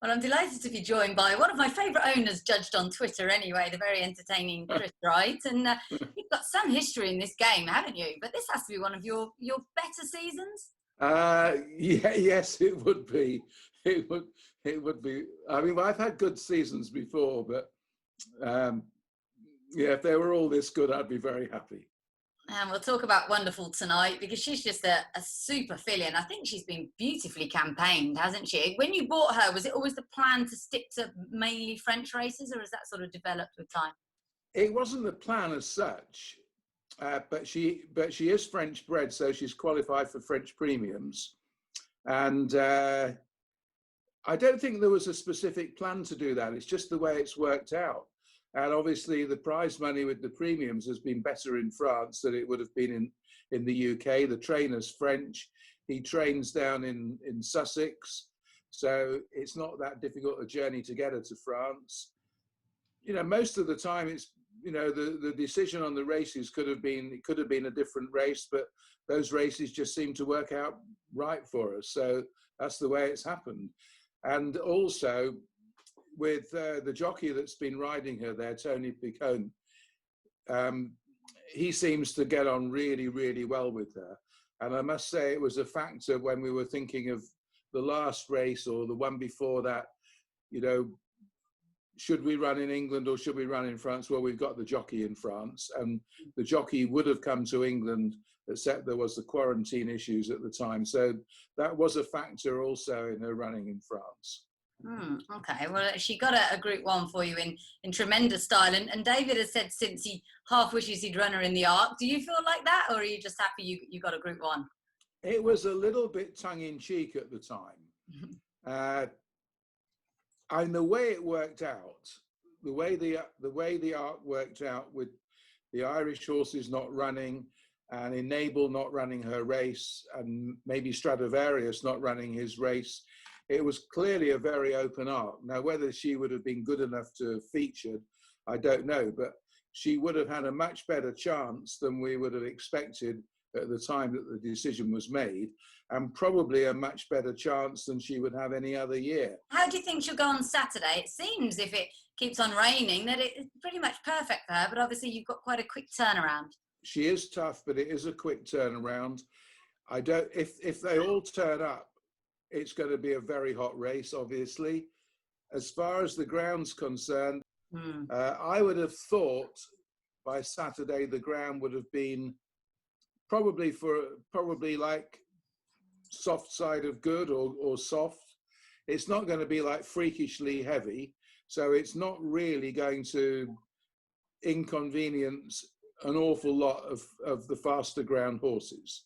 Well, I'm delighted to be joined by one of my favourite owners, judged on Twitter anyway, the very entertaining Chris Wright. And you've got some history in this game, haven't you? But this has to be one of your better seasons. Yes, it would be. It would be. I mean, I've had good seasons before, but yeah, if they were all this good, I'd be very happy. And we'll talk about Wonderful tonight because she's just a super filly, and I think she's been beautifully campaigned, hasn't she? When you bought her, was it always the plan to stick to mainly French races, or has that sort of developed with time? It wasn't the plan as such, but she is French bred, so she's qualified for French premiums, and I don't think there was a specific plan to do that. It's just the way it's worked out. And obviously the prize money with the premiums has been better in France than it would have been in the UK. The trainer's French. He trains down in Sussex. So it's not that difficult a journey to get her to France. You know, most of the time it's, you know, the decision on the races it could have been a different race, but those races just seem to work out right for us. So that's the way it's happened. And also, with the jockey that's been riding her there, Tony Picone, he seems to get on really, really well with her. And I must say it was a factor when we were thinking of the last race or the one before that, you know, should we run in England or should we run in France? Well, we've got the jockey in France, and the jockey would have come to England, except there was the quarantine issues at the time. So that was a factor also in her running in France. Okay, well, she got a Group 1 for you in tremendous style. And David has said since he half wishes he'd run her in the Arc. Do you feel like that, or are you just happy you got a Group 1? It was a little bit tongue-in-cheek at the time. And the way it worked out, the way the Arc worked out with the Irish horses not running and Enable not running her race and maybe Stradivarius not running his race, it was clearly a very open Arc. Now, whether she would have been good enough to have featured, I don't know, but she would have had a much better chance than we would have expected at the time that the decision was made, and probably a much better chance than she would have any other year. How do you think she'll go on Saturday? It seems, if it keeps on raining, that it's pretty much perfect for her, but obviously you've got quite a quick turnaround. She is tough, but it is a quick turnaround. I don't, if they all turn up, it's going to be a very hot race, obviously. As far as the ground's concerned, I would have thought by Saturday the ground would have been probably like soft side of good or soft. It's not going to be like freakishly heavy, so it's not really going to inconvenience an awful lot of the faster ground horses.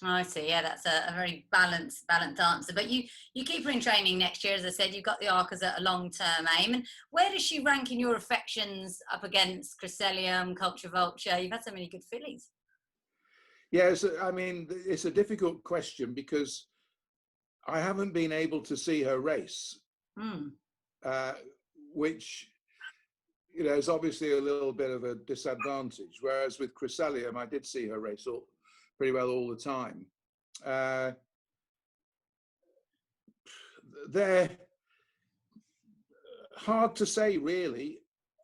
I see. Yeah, that's a very balanced answer. But you keep her in training next year, as I said. You've got the Arc as a long-term aim. And where does she rank in your affections up against Crescelium, Culture Vulture? You've had so many good fillies. Yes, I mean, it's a difficult question because I haven't been able to see her race, which, you know, is obviously a little bit of a disadvantage. Whereas with Crescelium, I did see her race pretty well all the time. They're hard to say, really.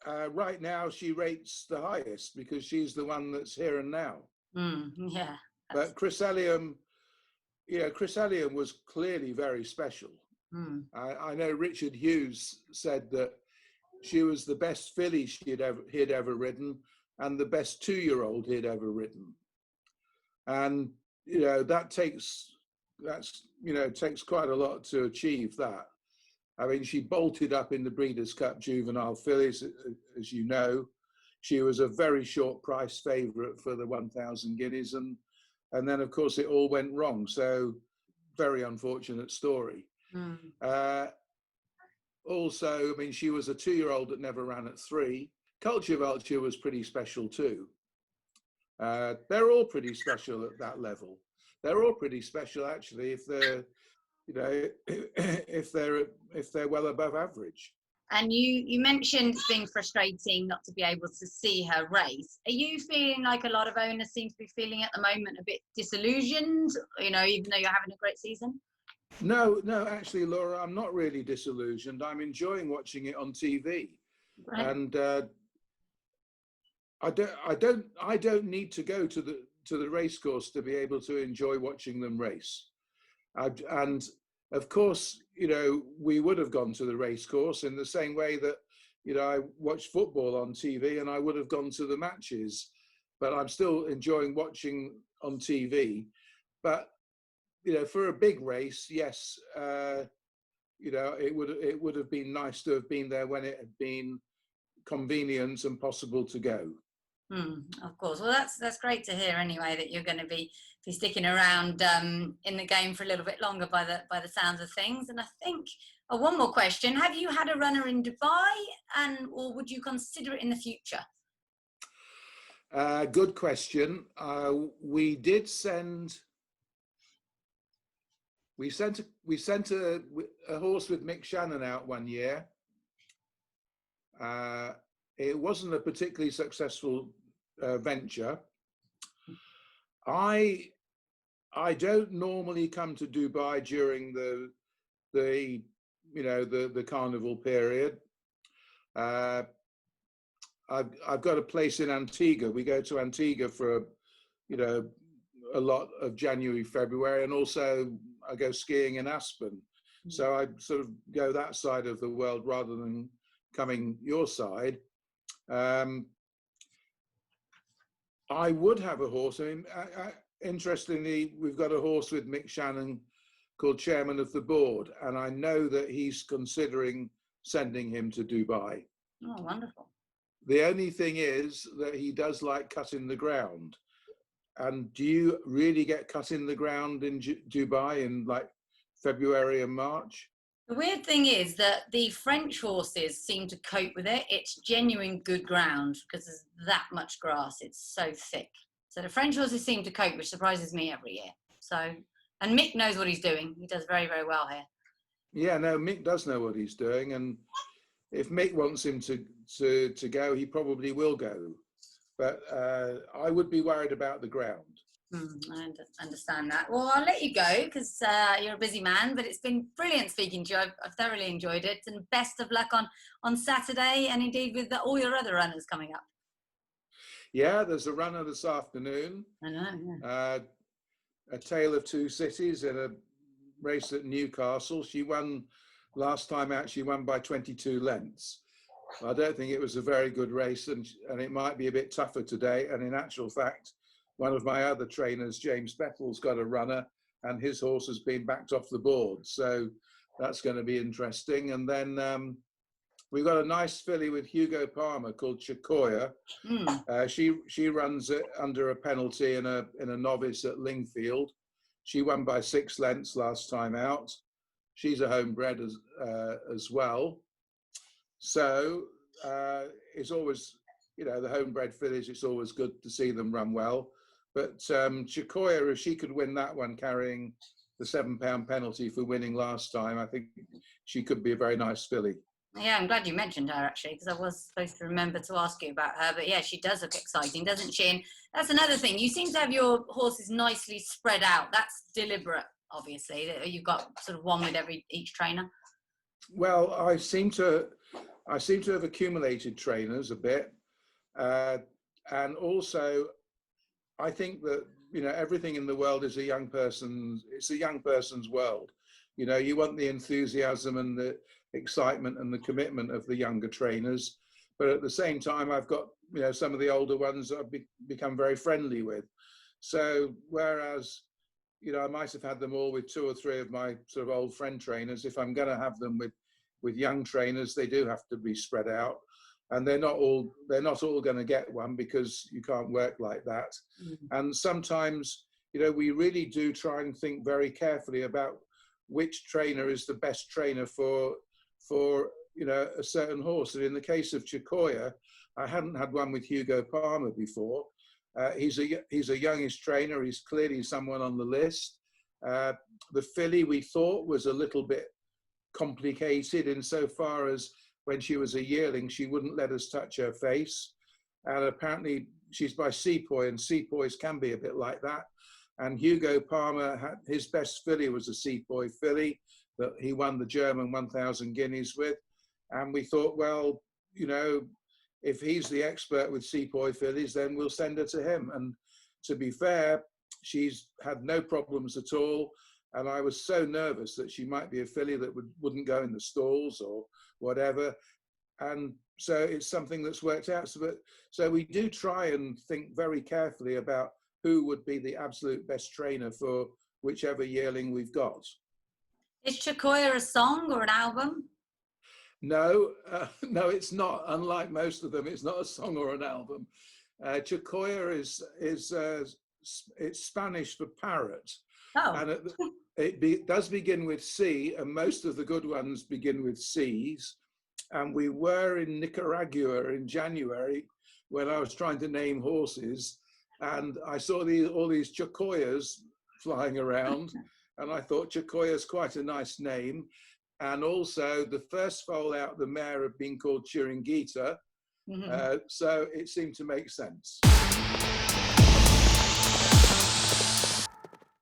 Right now, she rates the highest because she's the one that's here and now. Yeah. But Crescelium, you know, Crescelium was clearly very special. I know Richard Hughes said that she was the best filly he'd ever ridden and the best 2-year-old he'd ever ridden. And, you know, that takes quite a lot to achieve that. I mean, she bolted up in the Breeders' Cup Juvenile Fillies, as you know. She was a very short price favourite for the 1,000 guineas. And then, of course, it all went wrong. So very unfortunate story. Also, I mean, she was a 2-year-old that never ran at 3. Culture Vulture was pretty special too. They're all pretty special at that level. They're all pretty special, actually, if they're, you know, if they're well above average. And you mentioned it's been frustrating not to be able to see her race. Are you feeling like a lot of owners seem to be feeling at the moment a bit disillusioned, you know, even though you're having a great season? No, no, actually, Laura, I'm not really disillusioned. I'm enjoying watching it on TV, Right. and I don't need to go to the race course to be able to enjoy watching them race. And of course, you know, we would have gone to the race course in the same way that, you know, I watched football on TV and I would have gone to the matches, but I'm still enjoying watching on TV. But, you know, for a big race, yes, you know, it would have been nice to have been there when it had been convenient and possible to go. Of course. Well, that's great to hear anyway that you're going to be sticking around in the game for a little bit longer by the sounds of things. And I think one more question: have you had a runner in Dubai, and or would you consider it in the future? Good question. We did send. We sent a horse with Mick Shannon out one year. It wasn't a particularly successful venture. I don't normally come to Dubai during the you know the carnival period. I've got a place in Antigua. We go to Antigua for you know a lot of January, February, and also I go skiing in Aspen. So I sort of go that side of the world rather than coming your side. I would have a horse. I mean, interestingly, we've got a horse with Mick Shannon called Chairman of the Board, and I know that he's considering sending him to Dubai. Oh, wonderful. The only thing is that he does like cutting the ground. And do you really get cut in the ground in Dubai in like February and March? The weird thing is that the French horses seem to cope with it. It's genuine good ground because there's that much grass. It's so thick. So the French horses seem to cope, which surprises me every year. So, and Mick knows what he's doing. He does very, very well here. Yeah, no, Mick does know what he's doing, and if Mick wants him to go, he probably will go. But I would be worried about the ground. I understand that. Well, I'll let you go because you're a busy man, but it's been brilliant speaking to you. I've thoroughly enjoyed it, and best of luck on Saturday and indeed with all your other runners coming up. Yeah, there's a runner this afternoon. I know. Yeah. A Tale of Two Cities in a race at Newcastle. She won last time out. She won by 22 lengths. I don't think it was a very good race, and it might be a bit tougher today. And in actual fact, one of my other trainers, James Bettel's got a runner, and his horse has been backed off the board. So that's going to be interesting. And then we've got a nice filly with Hugo Palmer called Chakoya. She runs it under a penalty in a novice at Lingfield. She won by 6 lengths last time out. She's a homebred as well. So it's always, you know, the homebred fillies, it's always good to see them run well. But Chakoya, if she could win that one carrying the £7 penalty for winning last time, I think she could be a very nice filly. Yeah, I'm glad you mentioned her actually, because I was supposed to remember to ask you about her. But yeah, she does look exciting, doesn't she? And that's another thing. You seem to have your horses nicely spread out. That's deliberate, obviously. You've got sort of one with each trainer. Well, I seem to have accumulated trainers a bit, and also I think that, you know, everything in the world is it's a young person's world. You know, you want the enthusiasm and the excitement and the commitment of the younger trainers, but at the same time, I've got, you know, some of the older ones that I've become very friendly with. So whereas, you know, I might have had them all with 2 or 3 of my sort of old friend trainers, if I'm going to have them with young trainers, they do have to be spread out. And they're not all going to get one, because you can't work like that. And sometimes, you know, we really do try and think very carefully about which trainer is the best trainer for you know, a certain horse. And in the case of Chakoya, I hadn't had one with Hugo Palmer before. He's a youngish trainer. He's clearly someone on the list. The filly we thought was a little bit complicated insofar as when she was a yearling, she wouldn't let us touch her face. And apparently she's by Sepoy, and Sepoys can be a bit like that. And Hugo Palmer, his best filly was a Sepoy filly that he won the German 1,000 guineas with. And we thought, well, you know, if he's the expert with Sepoy fillies, then we'll send her to him. And to be fair, she's had no problems at all. And I was so nervous that she might be a filly that wouldn't go in the stalls or whatever. And so it's something that's worked out. So we do try and think very carefully about who would be the absolute best trainer for whichever yearling we've got. Is Chakoya a song or an album? No, no, it's not. Unlike most of them, it's not a song or an album. Chakoya is it's Spanish for parrot. Oh. And it does begin with C, and most of the good ones begin with C's. And we were in Nicaragua in January when I was trying to name horses, and I saw all these Chakoyas flying around, and I thought Chakoya's quite a nice name. And also the first foal out, the mare had been called Chiringuita, so it seemed to make sense.